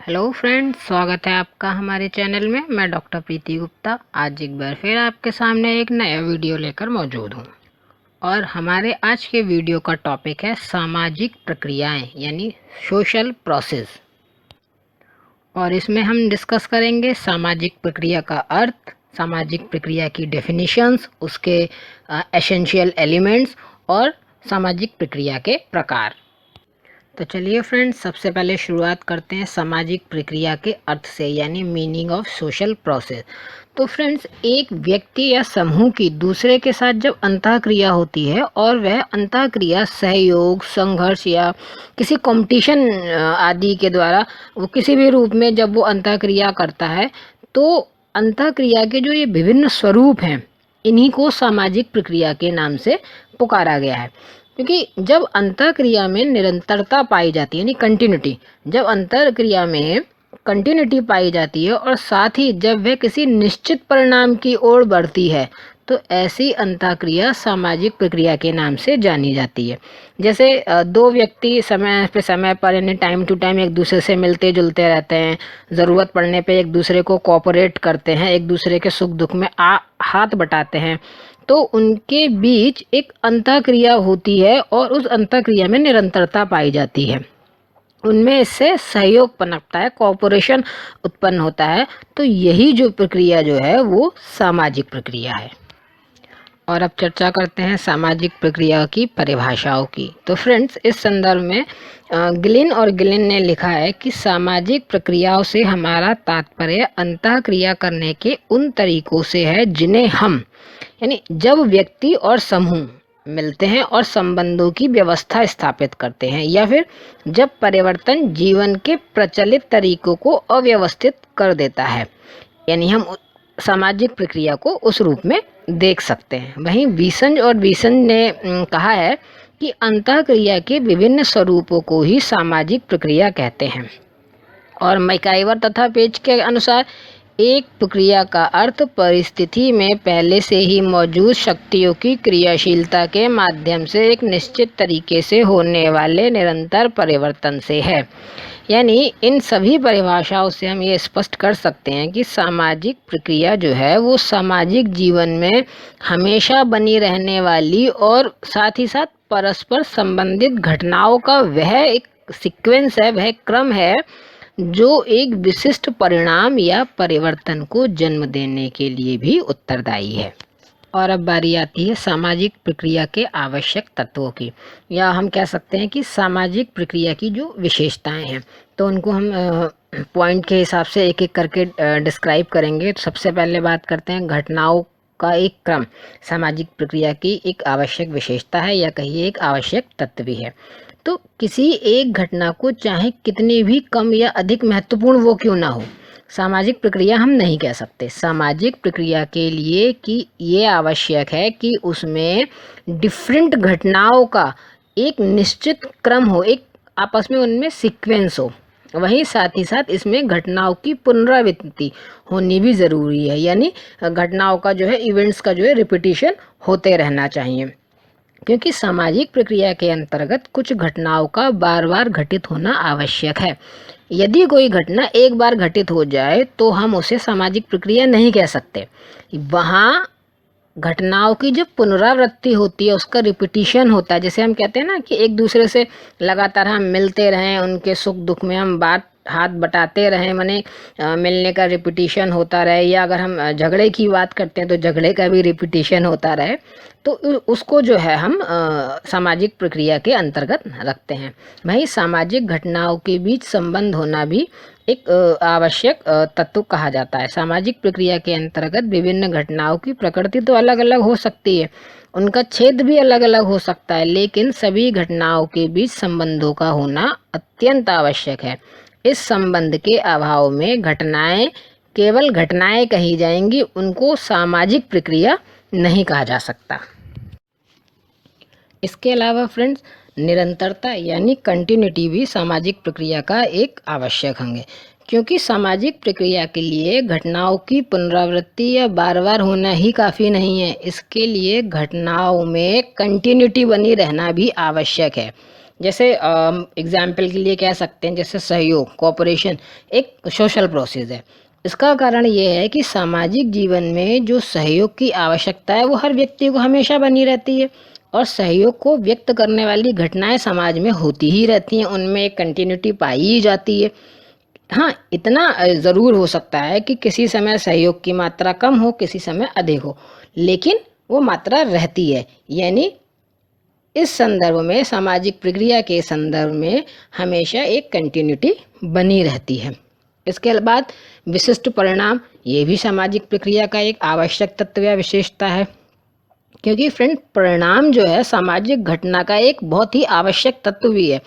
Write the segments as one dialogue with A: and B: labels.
A: Hello friends, स्वागत है आपका हमारे चैनल में। मैं डॉक्टर प्रीति गुप्ता आज एक बार फिर आपके सामने एक नया वीडियो लेकर मौजूद हूँ। और हमारे आज के वीडियो का टॉपिक है सामाजिक प्रक्रियाएं यानी सोशल प्रोसेस। और इसमें हम डिस्कस करेंगे सामाजिक प्रक्रिया का अर्थ, सामाजिक प्रक्रिया की डेफिनेशंस, उसके एसेंशियल एलिमेंट्स और सामाजिक प्रक्रिया के प्रकार। तो चलिए फ्रेंड्स, सबसे पहले शुरुआत करते हैं सामाजिक प्रक्रिया के अर्थ से यानी मीनिंग ऑफ सोशल प्रोसेस। तो फ्रेंड्स, एक व्यक्ति या समूह की दूसरे के साथ जब अंतःक्रिया होती है और वह अंतःक्रिया सहयोग, संघर्ष या किसी कंपटीशन आदि के द्वारा वो किसी भी रूप में जब वो अंतःक्रिया करता है, तो अंतःक्रिया के जो ये विभिन्न स्वरूप हैं, इन्हीं को सामाजिक प्रक्रिया के नाम से पुकारा गया है। क्योंकि जब अंतःक्रिया में निरंतरता पाई जाती है यानी कंटिन्यूटी, जब अंतःक्रिया में कंटिन्यूटी पाई जाती है और साथ ही जब वह किसी निश्चित परिणाम की ओर बढ़ती है, तो ऐसी अंतःक्रिया सामाजिक प्रक्रिया के नाम से जानी जाती है। जैसे दो व्यक्ति समय पर यानी टाइम टू टाइम एक दूसरे से मिलते जुलते रहते हैं, ज़रूरत पड़ने पे एक दूसरे को कोऑपरेट करते हैं, एक दूसरे के सुख दुख में हाथ बटाते हैं, तो उनके बीच एक अंतःक्रिया होती है और उस अंतःक्रिया में निरंतरता पाई जाती है। उनमें इससे सहयोग पनपता है, कोऑपरेशन उत्पन्न होता है। तो यही जो प्रक्रिया जो है वो सामाजिक प्रक्रिया है। और अब चर्चा करते हैं सामाजिक प्रक्रिया की परिभाषाओं की। तो फ्रेंड्स, इस संदर्भ में गिलिन ने लिखा है कि सामाजिक प्रक्रियाओं से हमारा तात्पर्य अंतःक्रिया करने के उन तरीकों से है जिन्हें हम यानी जब व्यक्ति और समूह मिलते हैं और संबंधों की व्यवस्था स्थापित करते हैं, या फिर जब परिवर्तन जीवन के प्रचलित तरीकों को अव्यवस्थित कर देता है, यानी हम सामाजिक प्रक्रिया को उस रूप में देख सकते हैं। वहीं बीसन ने कहा है कि अंतःक्रिया के विभिन्न स्वरूपों को ही सामाजिक प्रक्रिया कहते हैं। और मैकाइवर तथा पेज के अनुसार एक प्रक्रिया का अर्थ परिस्थिति में पहले से ही मौजूद शक्तियों की क्रियाशीलता के माध्यम से एक निश्चित तरीके से होने वाले निरंतर परिवर्तन से है। यानी इन सभी परिभाषाओं से हम ये स्पष्ट कर सकते हैं कि सामाजिक प्रक्रिया जो है वो सामाजिक जीवन में हमेशा बनी रहने वाली और साथ ही साथ परस्पर संबंधित घटनाओं का वह एक सीक्वेंस है, वह क्रम है जो एक विशिष्ट परिणाम या परिवर्तन को जन्म देने के लिए भी उत्तरदायी है। और अब बारी आती है सामाजिक प्रक्रिया के आवश्यक तत्वों की, या हम कह सकते हैं कि सामाजिक प्रक्रिया की जो विशेषताएं हैं, तो उनको हम पॉइंट के हिसाब से एक एक करके डिस्क्राइब करेंगे। तो सबसे पहले बात करते हैं घटनाओं का एक क्रम सामाजिक प्रक्रिया की एक आवश्यक विशेषता है, या कहिए एक आवश्यक तत्व भी है। तो किसी एक घटना को चाहे कितनी भी कम या अधिक महत्वपूर्ण वो क्यों ना हो, सामाजिक प्रक्रिया हम नहीं कह सकते। सामाजिक प्रक्रिया के लिए कि ये आवश्यक है कि उसमें डिफरेंट घटनाओं का एक निश्चित क्रम हो, एक आपस में उनमें सीक्वेंस हो। वहीं साथ ही साथ इसमें घटनाओं की पुनरावृत्ति होनी भी ज़रूरी है, यानी घटनाओं का जो है, इवेंट्स का जो है रिपीटिशन होते रहना चाहिए। क्योंकि सामाजिक प्रक्रिया के अंतर्गत कुछ घटनाओं का बार बार घटित होना आवश्यक है। यदि कोई घटना एक बार घटित हो जाए तो हम उसे सामाजिक प्रक्रिया नहीं कह सकते। वहाँ घटनाओं की जो पुनरावृत्ति होती है, उसका रिपीटिशन होता है, जैसे हम कहते हैं ना कि एक दूसरे से लगातार हम मिलते रहें, उनके सुख दुख में हम हाथ बटाते रहें, माने मिलने का रिपीटिशन होता रहे। या अगर हम झगड़े की बात करते हैं तो झगड़े का भी रिपीटिशन होता रहे, तो उसको जो है हम सामाजिक प्रक्रिया के अंतर्गत रखते हैं। वहीं सामाजिक घटनाओं के बीच संबंध होना भी एक आवश्यक तत्व कहा जाता है। सामाजिक प्रक्रिया के अंतर्गत विभिन्न घटनाओं की प्रकृति तो अलग अलग हो सकती है, उनका क्षेत्र भी अलग अलग हो सकता है, लेकिन सभी घटनाओं के बीच संबंधों का होना अत्यंत आवश्यक है। इस संबंध के अभाव में घटनाएं केवल घटनाएं कही जाएंगी, उनको सामाजिक प्रक्रिया नहीं कहा जा सकता। इसके अलावा फ्रेंड्स, निरंतरता यानी कंटिन्यूटी भी सामाजिक प्रक्रिया का एक आवश्यक अंग है। क्योंकि सामाजिक प्रक्रिया के लिए घटनाओं की पुनरावृत्ति या बार बार होना ही काफ़ी नहीं है, इसके लिए घटनाओं में कंटिन्यूटी बनी रहना भी आवश्यक है। जैसे एग्जाम्पल के लिए कह सकते हैं, जैसे सहयोग, कोऑपरेशन एक सोशल प्रोसेस है। इसका कारण ये है कि सामाजिक जीवन में जो सहयोग की आवश्यकता है वो हर व्यक्ति को हमेशा बनी रहती है, और सहयोग को व्यक्त करने वाली घटनाएं समाज में होती ही रहती हैं, उनमें एक कंटिन्यूटी पाई ही जाती है। हाँ, इतना ज़रूर हो सकता है कि किसी समय सहयोग की मात्रा कम हो, किसी समय अधिक हो, लेकिन वो मात्रा रहती है। यानी इस संदर्भ में, सामाजिक प्रक्रिया के संदर्भ में हमेशा एक कंटिन्यूटी बनी रहती है। इसके बाद विशिष्ट परिणाम, ये भी सामाजिक प्रक्रिया का एक आवश्यक तत्व या विशेषता है, क्योंकि फ्रेंड परिणाम जो है सामाजिक घटना का एक बहुत ही आवश्यक तत्व भी है।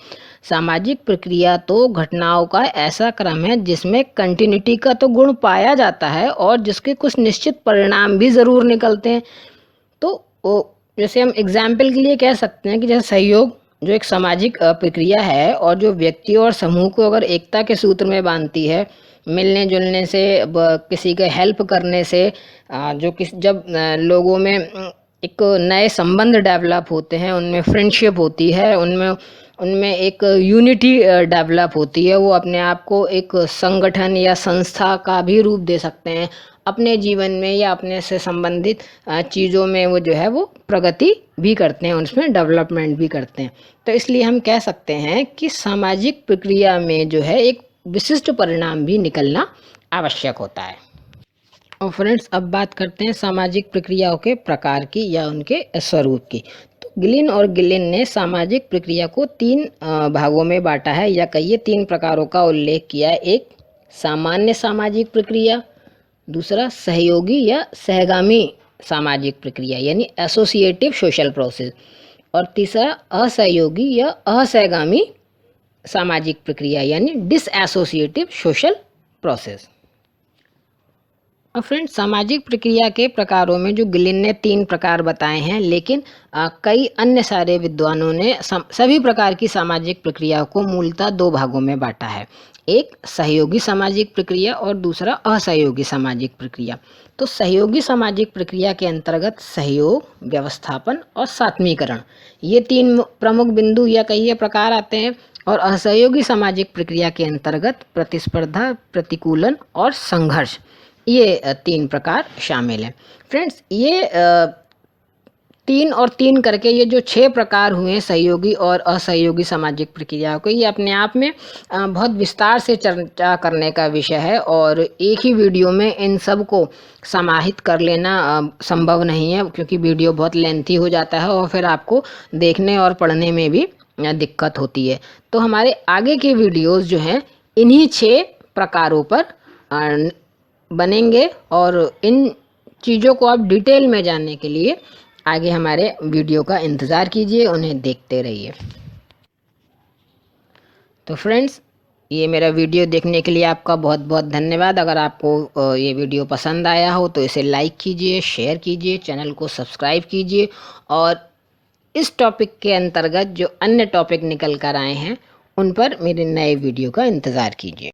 A: सामाजिक प्रक्रिया तो घटनाओं का ऐसा क्रम है जिसमें कंटिन्यूटी का तो गुण पाया जाता है और जिसके कुछ निश्चित परिणाम भी ज़रूर निकलते हैं। तो जैसे हम एग्जाम्पल के लिए कह सकते हैं कि जैसे सहयोग जो एक सामाजिक प्रक्रिया है और जो व्यक्ति और समूह को अगर एकता के सूत्र में बांधती है, मिलने जुलने से, किसी के हेल्प करने से, जो किस जब लोगों में एक नए संबंध डेवलप होते हैं, उनमें फ्रेंडशिप होती है, उनमें उनमें एक यूनिटी डेवलप होती है, वो अपने आप को एक संगठन या संस्था का भी रूप दे सकते हैं अपने जीवन में, या अपने से संबंधित चीज़ों में वो जो है वो प्रगति भी करते हैं, उसमें डेवलपमेंट भी करते हैं। तो इसलिए हम कह सकते हैं कि सामाजिक प्रक्रिया में जो है एक विशिष्ट परिणाम भी निकलना आवश्यक होता है। और फ्रेंड्स, अब बात करते हैं सामाजिक प्रक्रियाओं के प्रकार की या उनके स्वरूप की। तो गिलिन और गिलिन ने सामाजिक प्रक्रिया को 3 भागों में बांटा है, या कहिए 3 प्रकारों का उल्लेख किया है। एक सामान्य सामाजिक प्रक्रिया, दूसरा सहयोगी या सहगामी सामाजिक प्रक्रिया यानी एसोसिएटिव सोशल प्रोसेस, और तीसरा असहयोगी या असहगामी सामाजिक प्रक्रिया यानी डिसएसोसिएटिव सोशल प्रोसेस। और फ्रेंड्स, सामाजिक प्रक्रिया के प्रकारों में जो गिलिन ने 3 प्रकार बताए हैं, लेकिन कई अन्य सारे विद्वानों ने सभी प्रकार की सामाजिक प्रक्रियाओं को मूलतः 2 भागों में बांटा है। एक सहयोगी सामाजिक प्रक्रिया और दूसरा असहयोगी सामाजिक प्रक्रिया। तो सहयोगी सामाजिक प्रक्रिया के अंतर्गत सहयोग, व्यवस्थापन और सात्मीकरण, ये 3 प्रमुख बिंदु या कई प्रकार आते हैं। और असहयोगी सामाजिक प्रक्रिया के अंतर्गत प्रतिस्पर्धा, प्रतिकूलन और संघर्ष, ये 3 प्रकार शामिल हैं। फ्रेंड्स, ये 3 और 3 करके ये जो 6 प्रकार हुए सहयोगी और असहयोगी सामाजिक प्रक्रियाओं के, ये अपने आप में बहुत विस्तार से चर्चा करने का विषय है, और एक ही वीडियो में इन सब को समाहित कर लेना संभव नहीं है, क्योंकि वीडियो बहुत लेंथी हो जाता है और फिर आपको देखने और पढ़ने में भी दिक्कत होती है। तो हमारे आगे के वीडियोस जो हैं इन्हीं 6 प्रकारों पर बनेंगे, और इन चीज़ों को आप डिटेल में जानने के लिए आगे हमारे वीडियो का इंतज़ार कीजिए, उन्हें देखते रहिए। तो फ्रेंड्स, ये मेरा वीडियो देखने के लिए आपका बहुत बहुत धन्यवाद। अगर आपको ये वीडियो पसंद आया हो तो इसे लाइक कीजिए, शेयर कीजिए, चैनल को सब्सक्राइब कीजिए, और इस टॉपिक के अंतर्गत जो अन्य टॉपिक निकल कर आए हैं उन पर मेरे नए वीडियो का इंतज़ार कीजिए।